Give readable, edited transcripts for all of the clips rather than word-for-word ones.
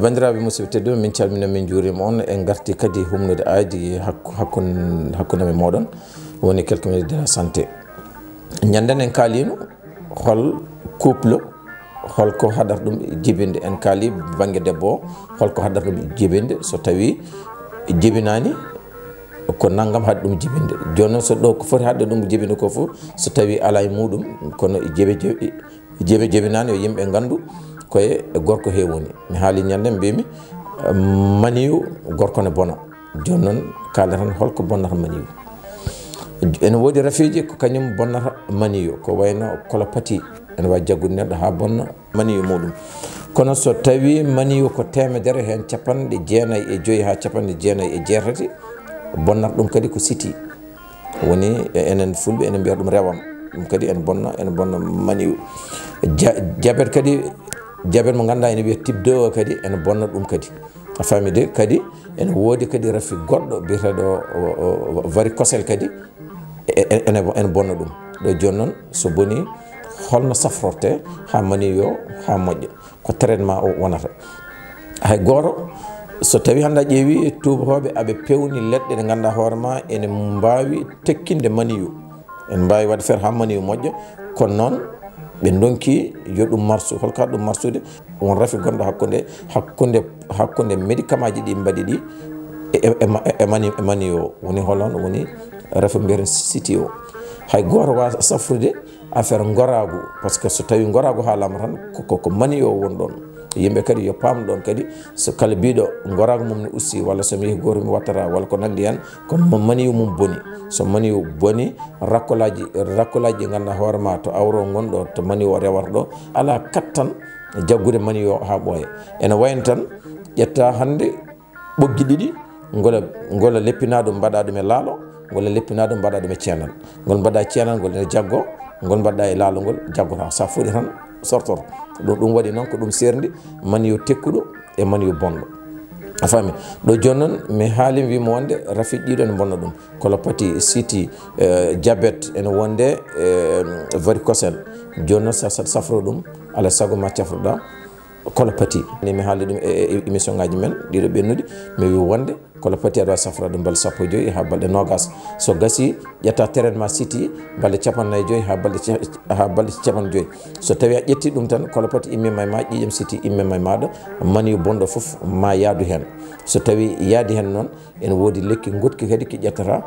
bandiraɓe musidɓe tedduɓe min calmina min juurima on en garti kadi humnude aadi hakkude men moɗon woni quelques minutes de la santé. ñanden en kaalino hol couple holko haɗata ɗum jibinde, en kaali banggue debbo o holko haɗata ɗum jibinde so tawi jibinani ko naggam haɗa ɗum jibinde. Joni noon so ɗo ko foti haɗde ɗum jibinde ko foof so tawi ala e muɗum kono jibinani yo yimɓe gandu koye gorko he woni. mi haali ñande mbimi maniyu gorko ne bona. joni noon kaala tan holko bonnata maniyu. ene woodi rafiji ko kañum bonnata maniyu ko wayno kolopati ene wawi jaggude neɗɗo ha bonna maniyu muɗum. kono so tawi maniyu ko temedere hen 95 ha 97 bonnata ɗum kadi ko siti woni enen fulɓe enen mbiya ɗum rewam. ɗum kadi ene bonna maniyu. jabet kadi jabet mo ganduɗa ene wiya type 2 o kadi ene bonna ɗum kadi a faami de. kadi ene woodi kadi rafi goɗɗo biyeteɗo varicocèle kadi ene bonna ɗum. ɗo joni noon so boni holno safrorte ha mani yo ha moƴƴa ko traitement o wonata. hay goto so tawi hande a ƴeewi tubakoɓe aɓe pewni leɗɗe ɗe ganduɗa hoorema ene mbawi tekkinde maniyu, ene mbawi wadde feere ha maniyu moƴƴa. kono noon ɓe donki yo ɗum marsu. holko haɗa ɗum marsude? won rafi gonɗo hakkude médicament ji ɗi mbaɗi ɗi e mani o woni holon woni rafi mbiyeten siti o. hay goto wawa safrude affaire goragu par ce que so tawi goragu haalama tan ko mani o woni ɗon. yimɓe kadi yo pamɗo ɗon kadi so kala biɗo goragu mum ne ussi walla somi yeehi goto mi wattata walla ko nandi hen ko maniyu mum boni. so maniyu boni rakkolaji ɗi ganduɗa hoorema to awro gonɗo to maniyu o rewata ɗo ala kattan jaggude maniyu o ha ɓooya. ene wayno tan ƴetta hande ɓoggi ɗiɗi ngola leppina ɗum mbaɗa ɗum e laalo, ngola leppina ɗum mbaɗa ɗum e ceenal. ngol mbaɗa e ceenal ngol ene jaggo, ngol mbaɗɗa e laalo ngol jaggota. sa fuɗi tan sortor. ɗum waɗi noon ko ɗum serndi maniyu tekkuɗo e maniyu bonɗo. a faami. ɗo joni noon mi haali wimo wonde rafi ɗiɗo ene bonna ɗum. kolopati siti diabète ene wonde varicocèle. joni noon sa safro ɗum ala saago ma cafroɗa kolopati. mi haali ɗum e émission ngaji men ɗiɗo ɓennuɗi mi wi wonde kolopati aɗa wawi safrade balɗe 15 ha balɗe 20. so gasi ƴetta traitement siti balɗe 45 ha balɗe 50. so tawi a ƴetti ɗum tan kolopati immima e ma, ƴiƴam siti immima e maɗa, maniyu bonɗo foof ma yaadu hen. so tawi yaadi hen noon ene woodi lekki gotki kadi ki ƴettata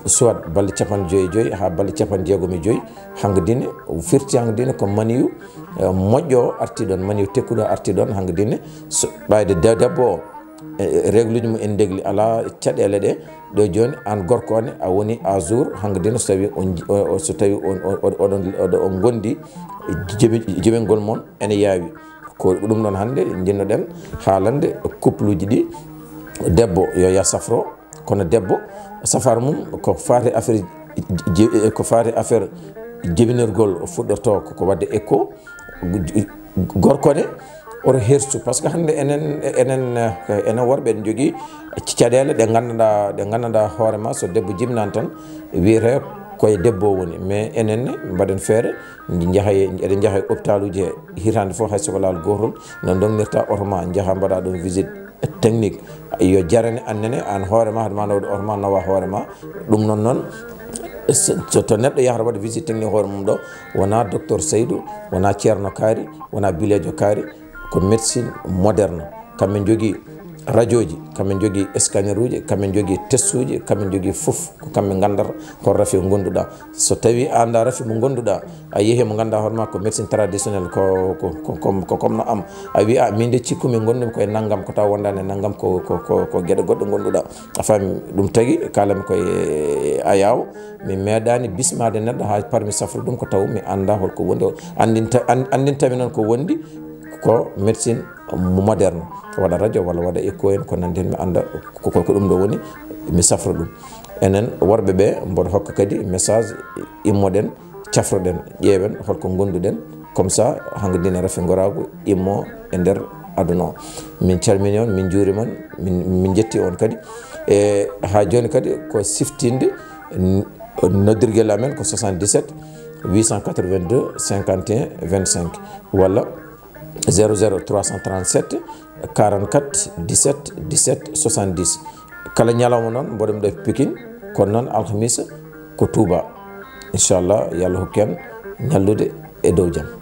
soit balɗe 55 ha balɗe 65. hangadine firti hangadine ko maniyu moƴƴo o arti ɗon, maniyu tekkuɗo arti ɗon hangadine. so ɓayde debbo o règle uji mum en degli ala caɗele ɗe. ɗo joni an gorko one a woni à jour hangadine so tawi on gondi jibingol moon ene yaawi. ko ɗum ɗon hande jinnoɗen haalande couple uji ɗi. debbo yo ya safro, kono debbo safar mum ko fati affaire jibinirgol fuɗɗorto ko wadde écho. gorko ne oto hertu par ce que hande enen worɓe en jogui caɗele ɗe gandanɗa hoorema. so debbo jibinani tan wiyete koye debbo woni. mais enenne mbaɗen feere eɗen jaaha e hôpital uji he hitande foof hay soko laal gotol no dongnirta oto ma jaaha mbaɗa ɗum visite technique. yo jarane annene an hoorema haɗa ma nawde oto ma nawa hoorema. ɗum noon to neɗɗo yahata waɗa visite technique hoore mum ɗo wona docteur Seydou, wona ceerno kaari, wona bilejo kaari, ko médecine moderne. kamɓe jogui radio ji, kamɓe jogui scanner uji, kamɓe jogui test uji, kamɓe jogui foof ko kamɓe gandata hol rafi gonduɗa. so tawi anda rafi mo gonduɗa a yeehi mo ganduɗa hoorema ko médecine traditionnel ko comme no am a wi a min de cikkumi gondumi koye naggam ko taw wondani naggam ko gueɗe goɗɗo gonduɗa. a faami. ɗum tagui kalami koye ayaw mi meeɗani bismade neɗɗo ha parmi safre ɗum ko taw mi anda holko wondi o. andintami noon ko wondi ko médecine moderne. waɗa radio walla waɗa écho en ko nandi hen mi anda ko ɗum ɗo woni mi safra ɗum. enen worɓe ɓe mboɗo hokka kadi message immoɗen cafroɗen ƴeewen holko gonduɗen comme ça hangadine rafi gorago immo e nder aduna o min calmini on min juurima on min jetti on kadi e ha joni kadi ko siftinde noddirguel amen ko 77 882 51 25 walla 00 337 44 17 17 70 kala ñalawma noon mboɗem ɗo Pikine kono noon alhamisa ko Touba inchallah yo Allah hokku en ñallude e dow jaam.